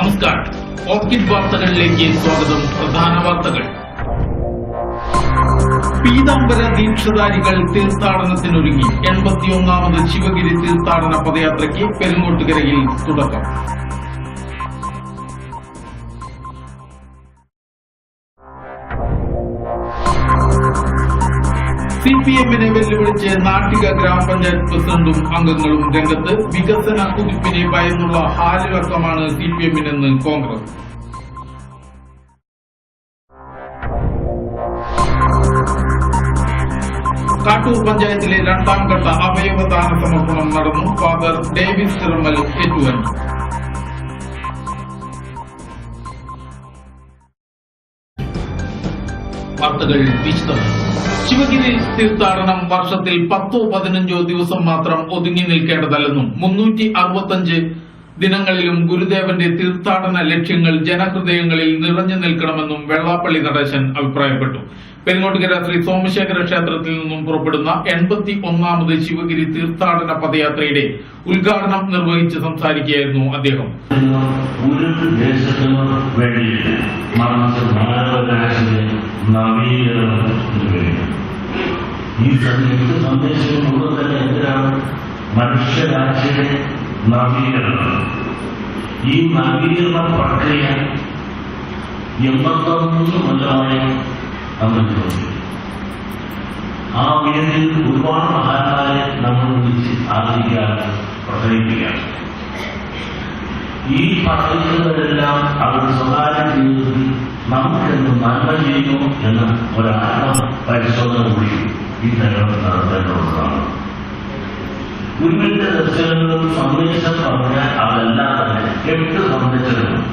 നമസ്കാരം. ഓർക്കിഡ് വാർത്തകളിലേക്ക് സ്വാഗതം. പ്രധാന വാർത്തകൾ. പീതാംബര ദീക്ഷധാരികൾ തീർത്ഥാടനത്തിനൊരുങ്ങി. 81ാമത് ശിവഗിരി തീർത്ഥാടന പദയാത്രയ്ക്ക് പെരുങ്ങോട്ടുകരയിൽ തുടക്കം. സിപിഎമ്മിനെ വെല്ലുവിളിച്ച് നാട്ടിക ഗ്രാമപഞ്ചായത്ത് പ്രസിഡന്റും അംഗങ്ങളും രംഗത്ത്. വികസന കുതിപ്പിനെ ഭയന്നുള്ള ഹാലിളക്കമാണ് സിപിഎമ്മിനെന്ന് കോൺഗ്രസ്. കാട്ടൂർ പഞ്ചായത്തിലെ 2ാം ഘട്ട അവയവദാന സമർപ്പണം നടന്നു. ഫാദർ ഡേവിസ് തിരുമൽ ഏറ്റുവാങ്ങി. വാർത്തകൾ വിശദമായി. ശിവഗിരി തീർത്ഥാടനം വർഷത്തിൽ 10-15 ദിവസം മാത്രം ഒതുങ്ങി നിൽക്കേണ്ടതല്ലെന്നും 365 ദിനങ്ങളിലും ഗുരുദേവന്റെ തീർത്ഥാടന ലക്ഷ്യങ്ങൾ ജനഹൃദയങ്ങളിൽ നിറഞ്ഞു നിൽക്കണമെന്നും വെള്ളാപ്പള്ളി നടേശൻ അഭിപ്രായപ്പെട്ടു. പെരുങ്ങോട്ടുകര ശ്രീ സോമശേഖര ക്ഷേത്രത്തിൽ നിന്നും പുറപ്പെടുന്ന 81ാമത് ശിവഗിരി തീർത്ഥാടന പദയാത്രയുടെ ഉദ്ഘാടനം നിർവഹിച്ച് സംസാരിക്കുകയായിരുന്നു അദ്ദേഹം. ഈ സമയത്ത് സന്ദേശം മുഴുവൻ തന്നെ എന്തിനാണ്? മനുഷ്യരാശിയുടെ നവീകരണം. ഈ നവീകരണ പ്രക്രിയ 81 കൊല്ലമായി സംബന്ധിച്ചു. ആ വേദിയിൽ ഒരുപാട് മഹാന്മാരെ നമ്മൾ വിളിച്ച് ആദരിക്കാൻ പ്രസംഗിക്കുകയാണ്. ഈ പറയുന്നവരെല്ലാം അവരുടെ സ്വകാര്യ ജീവിതത്തിൽ നമുക്കെന്ന് നന്മ ചെയ്യുന്നു എന്ന ഒരാത്മ പരിശോധന കൂടി ഈ തെരഞ്ഞെടുപ്പ് നടത്തേണ്ടതാണ്. ഗുരുവിന്റെ ദർശനങ്ങളും സന്ദേശം പറഞ്ഞാൽ അതെല്ലാം തന്നെ 8 സന്ദേശങ്ങളും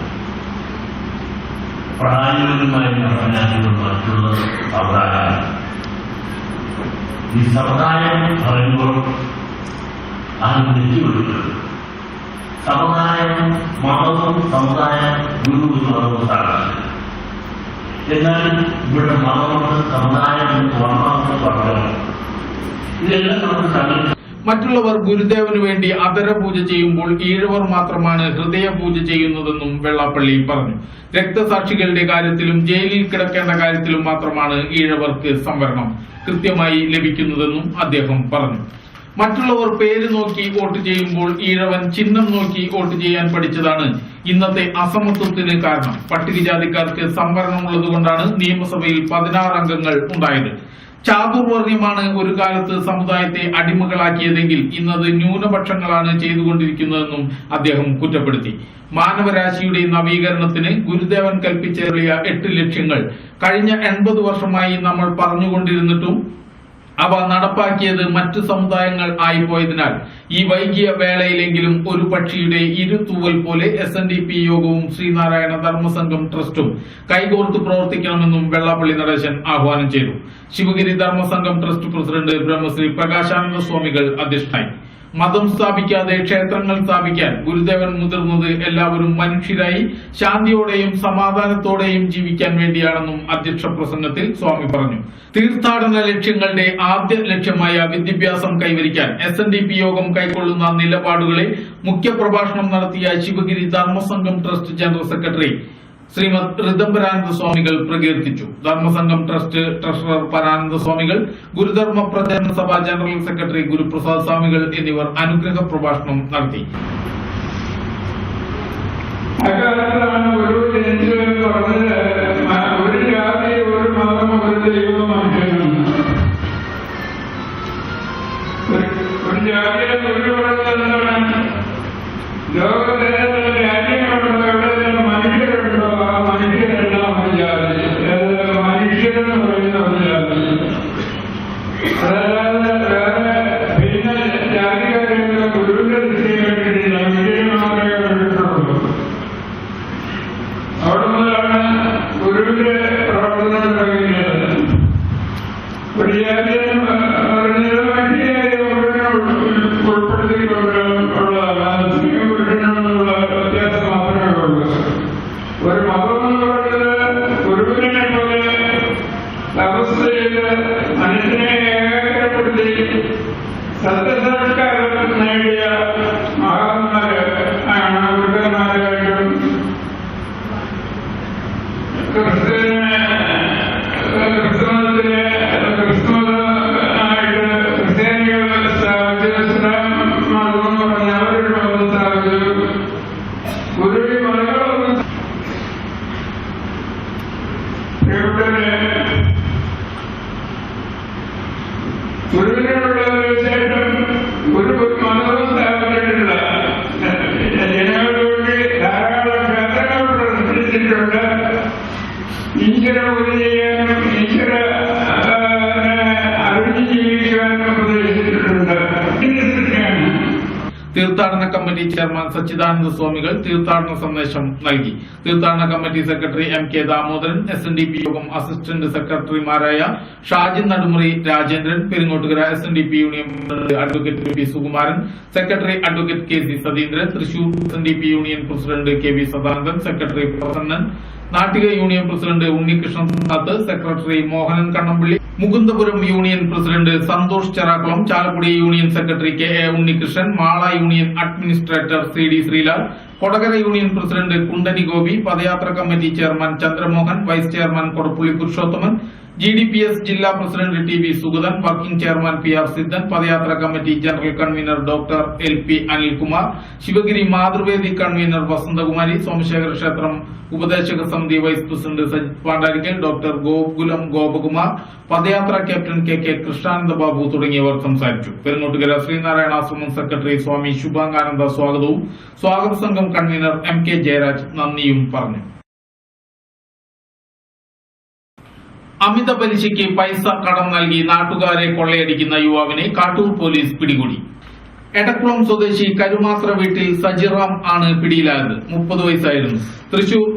പ്രായോഗികമായി നടപ്പിലാക്കിയുള്ള മറ്റുള്ള സമുദായം. ഈ സമുദായം പറയുമ്പോൾ അത് നെറ്റിയൊടുക്കുന്നത് സമുദായം മതവും സമുദായം ഗുരു മതവും സാധിച്ചു. എന്നാൽ ഇവിടെ മതമുണ്ട്, സമുദായം വർണ്ണമെന്ന് പറഞ്ഞു. ഇതെല്ലാം നമുക്ക് സാധിക്കും. മറ്റുള്ളവർ ഗുരുദേവന് വേണ്ടി അധരപൂജ ചെയ്യുമ്പോൾ ഈഴവർ മാത്രമാണ് ഹൃദയ പൂജ ചെയ്യുന്നതെന്നും വെള്ളാപ്പള്ളി പറഞ്ഞു. രക്തസാക്ഷികളുടെ കാര്യത്തിലും ജയിലിൽ കിടക്കേണ്ട കാര്യത്തിലും മാത്രമാണ് ഈഴവർക്ക് സംവരണം കൃത്യമായി ലഭിക്കുന്നതെന്നും അദ്ദേഹം പറഞ്ഞു. മറ്റുള്ളവർ പേര് നോക്കി വോട്ട് ചെയ്യുമ്പോൾ ഈഴവൻ ചിഹ്നം നോക്കി വോട്ട് ചെയ്യാൻ പഠിച്ചതാണ് ഇന്നത്തെ അസമത്വത്തിന് കാരണം. പട്ടികജാതിക്കാർക്ക് സംവരണമുള്ളതുകൊണ്ടാണ് നിയമസഭയിൽ 16 അംഗങ്ങൾ ഉണ്ടായത്. ചാതുർവർണ്യമാണ് ഒരു കാലത്ത് സമുദായത്തെ അടിമകളാക്കിയതെങ്കിൽ ഇന്നത് ന്യൂനപക്ഷങ്ങളാണ് ചെയ്തുകൊണ്ടിരിക്കുന്നതെന്നും അദ്ദേഹം കുറ്റപ്പെടുത്തി. മാനവരാശിയുടെ നവീകരണത്തിന് ഗുരുദേവൻ കൽപ്പിച്ചേറിയ 8 ലക്ഷ്യങ്ങൾ കഴിഞ്ഞ 80 വർഷമായി നമ്മൾ പറഞ്ഞുകൊണ്ടിരുന്നിട്ടും അവ നടപ്പാക്കിയത് മറ്റു സമുദായങ്ങൾ ആയിപ്പോയതിനാൽ ഈ വൈകിയ വേളയിലെങ്കിലും ഒരു പക്ഷിയുടെ ഇരുതൂവൽ പോലെ SNDP യോഗവും ശ്രീനാരായണ ധർമ്മസംഘം ട്രസ്റ്റും കൈകോർത്ത് പ്രവർത്തിക്കണമെന്നും വെള്ളാപ്പള്ളി നടേശൻ ആഹ്വാനം ചെയ്തു. ശിവഗിരി ധർമ്മസംഘം ട്രസ്റ്റ് പ്രസിഡന്റ് ബ്രഹ്മശ്രീ പ്രകാശാനന്ദ സ്വാമികൾ അധ്യക്ഷനായി. മതം സ്ഥാപിക്കാതെ ക്ഷേത്രങ്ങൾ സ്ഥാപിക്കാൻ ഗുരുദേവൻ മുതിർന്നത് എല്ലാവരും മനുഷ്യരായി ശാന്തിയോടെയും സമാധാനത്തോടെയും ജീവിക്കാൻ വേണ്ടിയാണെന്നും അധ്യക്ഷ പ്രസംഗത്തിൽ സ്വാമി പറഞ്ഞു. തീർത്ഥാടന ലക്ഷ്യങ്ങളുടെ ആദ്യ ലക്ഷ്യമായ വിദ്യാഭ്യാസം കൈവരിക്കാൻ SNDP യോഗം കൈക്കൊള്ളുന്ന നിലപാടുകളെ മുഖ്യപ്രഭാഷണം നടത്തിയ Sivagiri Dharmasangham trust general secretary Srimad Rithambarananda സ്വാമികൾ പ്രകീർത്തിച്ചു. ധർമ്മസംഘം ട്രസ്റ്റ് ട്രഷറർ പരാനന്ദ സ്വാമികൾ, ഗുരുധർമ്മ പ്രചരണ സഭ ജനറൽ സെക്രട്ടറി ഗുരുപ്രസാദ് സ്വാമികൾ എന്നിവർ അനുഗ്രഹ പ്രഭാഷണം നടത്തി. അവിടെ തീർത്ഥാടന കമ്മിറ്റി ചെയർമാൻ സച്ചിദാനന്ദ സ്വാമികൾ തീർത്ഥാടന സന്ദേശം നൽകി. തീർത്ഥാടന committee secretary MK Damodaran, SNDP യോഗം അസിസ്റ്റന്റ് സെക്രട്ടറിമാരായ Shajin Nadumuri Rajendran, Peringottukara SNDP union president advocate P Sukumaran, secretary advocate KC Satheendran, Thrissur SNDP union president KV Sadanandan, secretary Prasannan, Nattika union president Unnikrishnan Nath, secretary Mohanan Kannampilly, Mukundapuram union president Santhosh Cherakulam, Chalakudy union secretary KA Unnikrishnan, Mala union administrator CD Sreelal, Kodakara union president Kundani Gopi, പദയാത്ര committee chairman Chandramohan, vice chairman Koduppully Purushothaman, GDPS ജില്ലാ president TB Sugathan, working chairman PR Siddhan, പദയാത്ര committee general convener doctor LP Anilkumar, Sivagiri Mathruvedi convener Vasanthakumari, Somasekhara ക്ഷേത്രം ഉപദേശക സമിതി vice president Sajith Pandarikkal, doctor Gokulam Gopakumar, പദയാത്ര captain KK Krishnananda Babu തുടങ്ങിയവർ സംസാരിച്ചു. Perungottukara Sreenarayanashramam secretary Swami Shubhangananda സ്വാഗതവും സ്വാഗത സംഘം കൺവീനർ MK ജയരാജ് നന്ദിയും പറഞ്ഞു. അമിത പലിശയ്ക്ക് പൈസ കടം നൽകി നാട്ടുകാരെ കൊള്ളയടിക്കുന്ന യുവാവിനെ കാട്ടൂർ പോലീസ് പിടികൂടി. എടക്കുളം സ്വദേശി കരുമാത്ര വീട്ടിൽ സജിറാം ആണ് പിടിയിലായത്. 30 വയസ്സായിരുന്നു. തൃശൂർ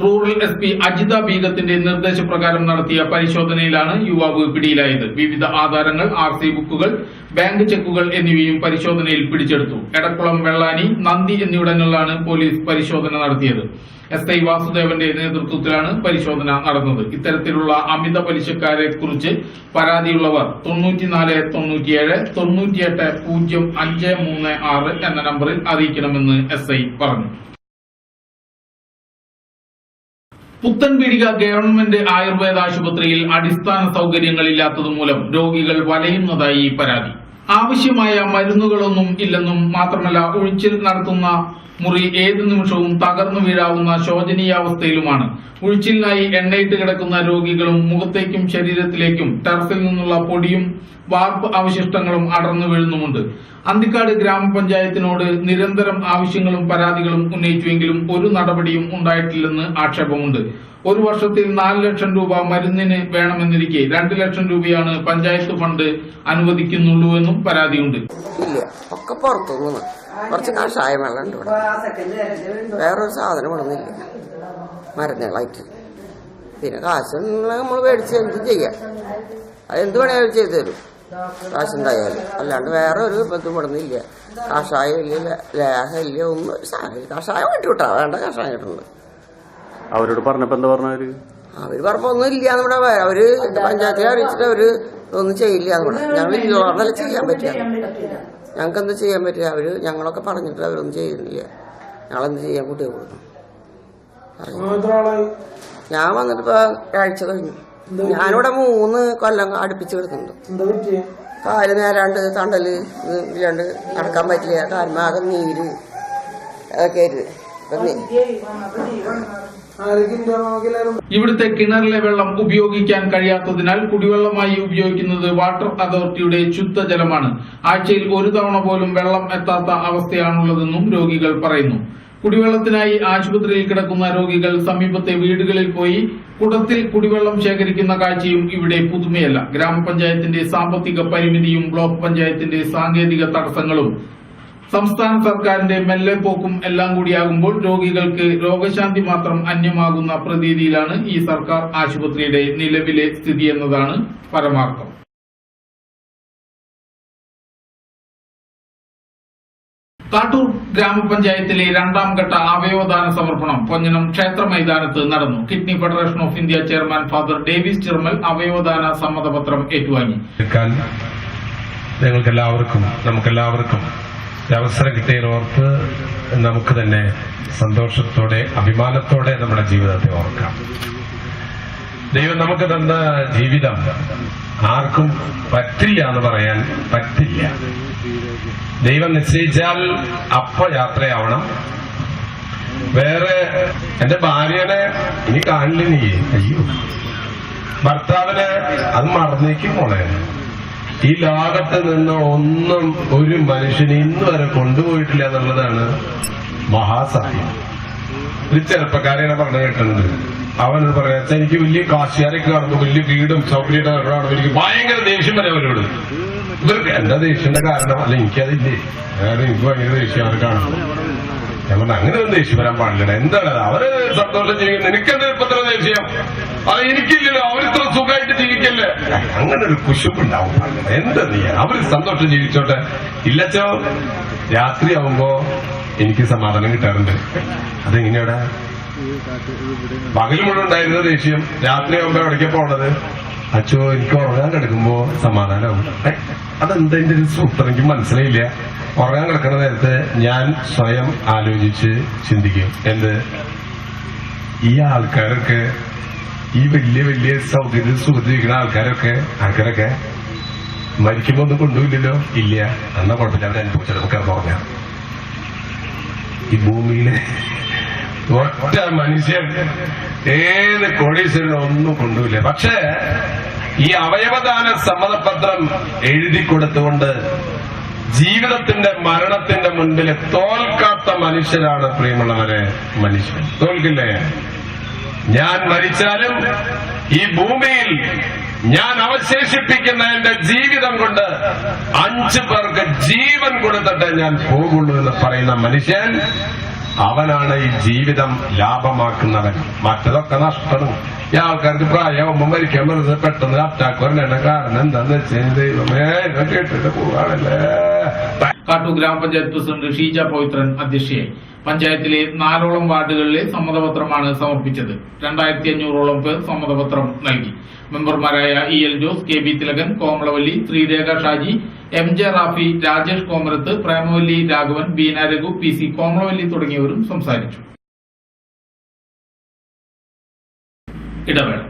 റൂറൽ SP അജിത ബീഗത്തിന്റെ നിർദ്ദേശപ്രകാരം നടത്തിയ പരിശോധനയിലാണ് യുവാവ് പിടിയിലായത്. വിവിധ ആധാരങ്ങൾ, RC ബുക്കുകൾ, ബാങ്ക് ചെക്കുകൾ എന്നിവയും പരിശോധനയിൽ പിടിച്ചെടുത്തു. എടക്കുളം, വെള്ളാനി, നന്ദി എന്നിവിടങ്ങളിലാണ് പോലീസ് പരിശോധന നടത്തിയത്. SI വാസുദേവന്റെ നേതൃത്വത്തിലാണ് പരിശോധന നടന്നത്. ഇത്തരത്തിലുള്ള അമിത പലിശക്കാരെ കുറിച്ച് പരാതിയുള്ളവർ 9497 98 0536 എന്ന നമ്പറിൽ അറിയിക്കണമെന്ന് SI പറഞ്ഞു. പുത്തൻപീടിക ഗവൺമെന്റ് ആയുർവേദ ആശുപത്രിയിൽ അടിസ്ഥാന സൌകര്യങ്ങളില്ലാത്തതുമൂലം രോഗികൾ വലയുന്നതായി പരാതി. ആവശ്യമായ മരുന്നുകളൊന്നും ഇല്ലെന്നും മാത്രമല്ല ഉഴിച്ചിൽ നടത്തുന്ന മുറി ഏത് നിമിഷവും തകർന്നു വീഴാവുന്ന ശോചനീയാവസ്ഥയിലുമാണ്. ഉഴിച്ചിലിനായി എണ്ണയിട്ട് കിടക്കുന്ന രോഗികളും മുഖത്തേക്കും ശരീരത്തിലേക്കും ടെറസിൽ നിന്നുള്ള പൊടിയും വാർപ്പ് അവശിഷ്ടങ്ങളും അടർന്നു വീഴുന്നുമുണ്ട്. അന്തിക്കാട് ഗ്രാമപഞ്ചായത്തിനോട് നിരന്തരം ആവശ്യങ്ങളും പരാതികളും ഉന്നയിച്ചുവെങ്കിലും ഒരു നടപടിയും ഉണ്ടായിട്ടില്ലെന്ന് ആക്ഷേപമുണ്ട്. ഒരു വർഷത്തിൽ 4 ലക്ഷം രൂപ മരുന്നിന് വേണമെന്നിരിക്കെ 2 ലക്ഷം രൂപയാണ് പഞ്ചായത്ത് ഫണ്ട് അനുവദിക്കുന്നുള്ളൂവെന്നും പരാതിയുണ്ട്. ഇല്ല, ഒക്കെ പുറത്തുനിന്ന് കുറച്ച് കഷായം വെള്ളം ഉണ്ട് ഇവിടെ. വേറൊരു സാധനം ഇടുന്നില്ല മരുന്നുകളായിട്ട്. പിന്നെ കാശ് നമ്മൾ മേടിച്ച് എന്ത് ചെയ്യാം, അതെന്ത് വേണേലും ചെയ്തു തരും കാശുണ്ടായാലും. അല്ലാണ്ട് വേറെ ഒരു ബന്ധം ഇടുന്നില്ല. കഷായം ഇല്ല, ലേഹം ഇല്ല, ഒന്നും സാധനം. കഷായം കിട്ടൂട്ടാ, വേണ്ട കഷായം കിട്ടുന്നുണ്ട്. അവരോട് പറഞ്ഞപ്പോ എന്താ പറഞ്ഞവര്? അവര് പറഞ്ഞപ്പോ ഒന്നും ഇല്ല നമ്മുടെ. അവര് പഞ്ചായത്തിനെ അറിയിച്ചിട്ട് അവര് ഒന്നും ചെയ്യില്ല നമ്മുടെ. ഞങ്ങൾ ഇല്ലോർന്നല്ല ചെയ്യാൻ പറ്റുക. ഞങ്ങൾക്ക് എന്ത് ചെയ്യാൻ പറ്റുക? അവര് ഞങ്ങളൊക്കെ പറഞ്ഞിട്ട് അവരൊന്നും ചെയ്യുന്നില്ല. ഞങ്ങളെന്ത് ചെയ്യാൻ കുട്ടിയെ കൊടുക്കും? ഞാൻ വന്നിട്ട് ഇപ്പൊ ഒരാഴ്ച കഴിഞ്ഞു. ഞാനിവിടെ 3 കൊല്ലം അടുപ്പിച്ച് കിടക്കുന്നുണ്ട്. കാല് നേരാണ്ട്, തണ്ടല് ഇല്ലാണ്ട് നടക്കാൻ പറ്റില്ല. കാൽമാകെ നീര് അതൊക്കെ ആയിരുന്നു. ഇവിടുത്തെ കിണറിലെ വെള്ളം ഉപയോഗിക്കാൻ കഴിയാത്തതിനാൽ കുടിവെള്ളമായി ഉപയോഗിക്കുന്നത് വാട്ടർ അതോറിറ്റിയുടെ ശുദ്ധജലമാണ്. ആഴ്ചയിൽ 1 തവണ പോലും വെള്ളം എത്താത്ത അവസ്ഥയാണുള്ളതെന്നും രോഗികൾ പറയുന്നു. കുടിവെള്ളത്തിനായി ആശുപത്രിയിൽ കിടക്കുന്ന രോഗികൾ സമീപത്തെ വീടുകളിൽ പോയി കുടത്തിൽ കുടിവെള്ളം ശേഖരിക്കുന്ന കാഴ്ചയും ഇവിടെ പുതുമയല്ല. ഗ്രാമപഞ്ചായത്തിന്റെ സാമ്പത്തിക പരിമിതിയും ബ്ലോക്ക് പഞ്ചായത്തിന്റെ സാങ്കേതിക തടസ്സങ്ങളും സംസ്ഥാന സർക്കാരിന്റെ മെല്ലെപ്പോക്കും എല്ലാം കൂടിയാകുമ്പോൾ രോഗികൾക്ക് രോഗശാന്തി മാത്രം അന്യമാകുന്ന പ്രതീതിയിലാണ് ഈ സർക്കാർ ആശുപത്രിയുടെ നിലവിലെ സ്ഥിതിയെന്നതാണ് പരമാർത്ഥം. കാട്ടൂർ ഗ്രാമപഞ്ചായത്തിലെ 2ാം ഘട്ട അവയവദാന സമർപ്പണം പൊഞ്ഞനം ക്ഷേത്ര മൈതാനത്ത് നടന്നു. Kidney federation of India chairman father Davis Chiramel അവയവദാന സമ്മതപത്രം ഏറ്റുവാങ്ങി. നമുക്കെല്ലാവർക്കും അവസരം കിട്ടിയതിനോർത്ത് നമുക്ക് തന്നെ സന്തോഷത്തോടെ അഭിമാനത്തോടെ നമ്മുടെ ജീവിതത്തെ ഓർക്കാം. ദൈവം നമുക്ക് തന്ന ജീവിതം ആർക്കും പറ്റില്ല എന്ന് പറയാൻ പറ്റില്ല. ദൈവം നിശ്ചയിച്ചാൽ അപ്പ യാത്രയാവണം. വേറെ എന്റെ ഭാര്യനെ ഇനി കാണില്ല, നീ അയ്യോ ഭർത്താവിനെ അത് മറന്നേക്കും മോളെ. ഈ ലോകത്ത് നിന്ന് ഒന്നും ഒരു മനുഷ്യന് ഇന്ന് വരെ കൊണ്ടുപോയിട്ടില്ല എന്നുള്ളതാണ് മഹാസത്യം. ഒരു ചെറുപ്പക്കാരെയാണ് പറഞ്ഞു കേട്ടിട്ടുണ്ട്. അവനോട് പറയാ, എനിക്ക് വലിയ കാശുകാരൊക്കെ കാണുമ്പോൾ വലിയ വീടും സൗകര്യമായിട്ട് കാണുമ്പോൾ എനിക്ക് ഭയങ്കര ദേഷ്യം വരെ അവരോട്. ഇവർക്ക് എന്താ ദേഷ്യന്റെ കാരണം? അല്ല എനിക്കതില്ലേ, എനിക്ക് ഭയങ്കര ദേഷ്യം അവരെ കാണുന്നു. ഞാൻ പറഞ്ഞ അങ്ങനെ ഒന്നും ദേഷ്യം വരാൻ പാടില്ല. എന്താണ് അവര് സന്തോഷം ജീവിക്കുന്നത്, നിനക്കെന്താ ഇപ്പൊ ഇത്ര ദേഷ്യം? അത് എനിക്കില്ലല്ലോ, അവരിത്ര സുഖമായിട്ട് ജീവിക്കല്ലേ. അങ്ങനെ ഒരു കുശുമ്പുണ്ടാവും. എന്താ ചെയ്യാൻ, അവര് സന്തോഷം ജീവിച്ചോട്ടെ. ഇല്ലച്ചോ, രാത്രിയാവുമ്പോ എനിക്ക് സമാധാനം കിട്ടാറുണ്ട്. അതെങ്ങനെയാടാ? പകല് മുഴുവൻ ഉണ്ടായിരുന്ന ദേഷ്യം രാത്രിയാവുമ്പോ എവിടേക്കാ പോണത്? അച്ഛോ, എനിക്ക് ഉറങ്ങാൻ കിടക്കുമ്പോ സമാധാനമാവും. അതെന്താ എന്റെ ഒരു സൂത്രം എനിക്ക് മനസ്സിലായില്ല. ഉറങ്ങാൻ കിടക്കുന്ന നേരത്തെ ഞാൻ സ്വയം ആലോചിച്ച് ചിന്തിക്കും, എന്ത് ഈ ആൾക്കാരൊക്കെ, ഈ വലിയ വലിയ സൗകര്യ സുഖത്തിരിക്കുന്ന ആൾക്കാരൊക്കെ മരിക്കുമ്പോ ഒന്നും കൊണ്ടുപോയില്ലല്ലോ. ഇല്ല, എന്നാ കുഴപ്പമില്ല, അവർ അനുഭവിച്ചത് നമുക്ക് ഉറങ്ങാം. ഈ ഭൂമിയിലെ ഒറ്റ മനുഷ്യൻ ഏത് കോടീശ്വരനും ഒന്നും കൊണ്ടുപോയില്ല. പക്ഷേ ഈ അവയവദാന സമ്മതപത്രം എഴുതി കൊടുത്തുകൊണ്ട് ജീവിതത്തിന്റെ മരണത്തിന്റെ മുൻപിൽ തോൽക്കാത്ത മനുഷ്യരാണ് പ്രിയമുള്ളവരെ മനുഷ്യൻ. തോൽക്കില്ലേ? ഞാൻ മരിച്ചാലും ഈ ഭൂമിയിൽ ഞാൻ അവശേഷിപ്പിക്കുന്ന എന്റെ ജീവിതം കൊണ്ട് 5 പേർക്ക് ജീവൻ കൊടുത്തിട്ട് ഞാൻ പോകുള്ളൂ എന്ന് പറയുന്ന മനുഷ്യൻ, അവനാണ് ഈ ജീവിതം ലാഭമാക്കുന്നവൻ. മറ്റതൊക്കെ നഷ്ടമാണ്. ഈ ആൾക്കാർക്ക് പ്രായമാകുമ്പോൾ മരിക്കാൻ വരുന്നത് പെട്ടെന്ന് അറ്റാക്ക് വരേണ്ട കാരണം എന്താന്ന് വെച്ചാൽ ദൈവമേ കേട്ടിട്ട് പോവാണല്ലേ. കാട്ടൂർ ഗ്രാമപഞ്ചായത്ത് പ്രസിഡന്റ് ഷീജ പവിത്രൻ അധ്യക്ഷയായി. പഞ്ചായത്തിലെ 4ഓളം വാർഡുകളിലെ സമ്മതപത്രമാണ് സമർപ്പിച്ചത്. 2500ഓളം പേർ സമ്മതപത്രം നൽകി. മെമ്പർമാരായ EL Jose, KB Thilakan, Komalavalli, Sreerekha Shaji, MJ Rafi, Rajesh കോമരത്ത്, Premavalli Raghavan, Beena Raghu, PC Komalavalli തുടങ്ങിയവരും സംസാരിച്ചു. ഇടവേള.